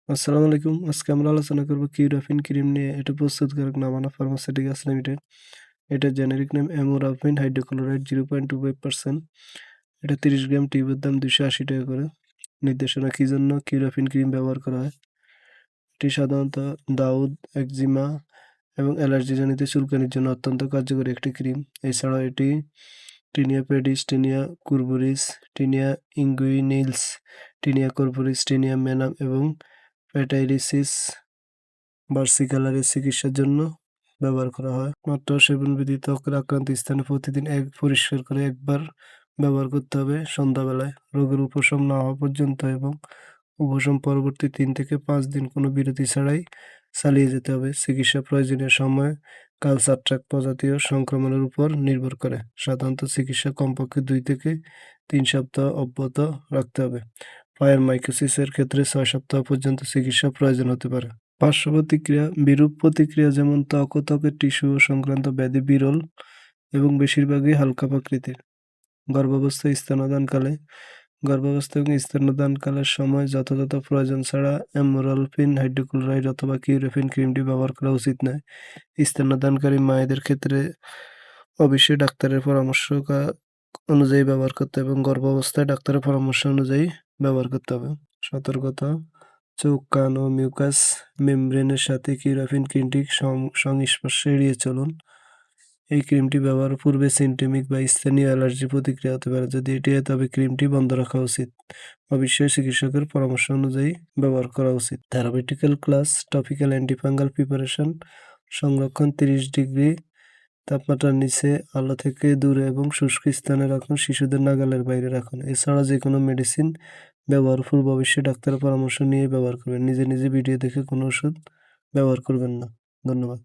আসসালামু আলাইকুম। আজকে আমরা আলোচনা করব কিউরাফিন ক্রিম নিয়ে। এটা প্রস্তুতকারক নাভানা ফার্মাসিউটিক্যালস লিমিটেড। এটার জেনেরিক নেম এমোরালফিন হাইড্রোক্লোরাইড 0.25%। এটা 30 গ্রাম, টিউবের দাম ৳280 করে। নির্দেশনা কি জন্য কিউরাফিন ক্রিম ব্যবহার করা হয়? এটি সাধারণত দাউদ, একজিমা এবং অ্যালার্জিজনিত চুলকানির জন্য অত্যন্ত কার্যকরী একটি ক্রিম। এছাড়াও এটি tinea pedis, tinea cruris, tinea inguinalis, tinea corporis, tinea manuum এবং প্যাটাইরিসিস ভার্সিকালারের চিকিৎসার জন্য ব্যবহার করা হয়। মাত্রা ও সেবনবিধি: ত্বকের আক্রান্ত স্থানে প্রতিদিন পরিষ্কার করে একবার ব্যবহার করতে হবে সন্ধ্যাবেলায়, রোগের উপশম না হওয়া পর্যন্ত এবং উপশম পরবর্তী ৩ থেকে ৫ দিন কোনো বিরতি ছাড়াই চালিয়ে যেতে হবে। চিকিৎসা প্রয়োজনীয় সময় কালচার ট্র্যাক প্রজাতি ও সংক্রমণের উপর নির্ভর করে। সাধারণত চিকিৎসা কমপক্ষে ২ থেকে ৩ সপ্তাহ অব্যাহত রাখতে হবে। পায়ের মাইকোসিসের ক্ষেত্রে ৬ সপ্তাহ পর্যন্ত চিকিৎসা প্রয়োজন হতে পারে। পার্শ্ব প্রতিক্রিয়া: বিরূপ প্রতিক্রিয়া যেমন ত্বক ও ত্বকের টিস্যু সংক্রান্ত ব্যাধি বিরল এবং বেশিরভাগই হালকা প্রকৃতির। গর্ভাবস্থা, স্তন্যদানকালে গর্ভাবস্থা এবং স্তন্যদানকালের সময় যথাযথ প্রয়োজন ছাড়া অ্যামোরালফিন হাইড্রোক্লোরাইড অথবা কিউরাফিন ক্রিমটি ব্যবহার করা উচিত নয়। স্তন্যদানকারী মায়েদের ক্ষেত্রে অবশ্যই ডাক্তারের পরামর্শ অনুযায়ী ব্যবহার করতে হবে এবং গর্ভাবস্থায় ডাক্তারের পরামর্শ অনুযায়ী ব্যবহার করতে হবে। সতর্কতা: চোখ, কান ও মিউকাস মেমব্রেনের সাথে কিউরাফিন ক্রিমটি সংস্পর্শে এড়িয়ে চলুন। এই ক্রিমটি ব্যবহারের পূর্বে সিস্টেমিক বা স্থানীয় অ্যালার্জি প্রতিক্রিয়া হতে পারে। যদি এটি হয় তবে ক্রিমটি বন্ধ রাখা উচিত। অবশ্যই চিকিৎসকের পরামর্শ অনুযায়ী ব্যবহার করা উচিত। Therapeutical class: topical antifungal preparation. সংরক্ষণ ৩০ ডিগ্রি তাপমাত্রার নিচে, আলো থেকে দূরে এবং শুষ্ক স্থানে রাখুন। শিশুদের নাগালের বাইরে রাখুন। এছাড়া যে কোনো মেডিসিন ব্যবহার পূর্বে অবশ্যই ডাক্তারের পরামর্শ নিয়ে ব্যবহার করবেন। নিজে নিজে ভিডিও দেখে কোনো ওষুধ ব্যবহার করবেন না। ধন্যবাদ।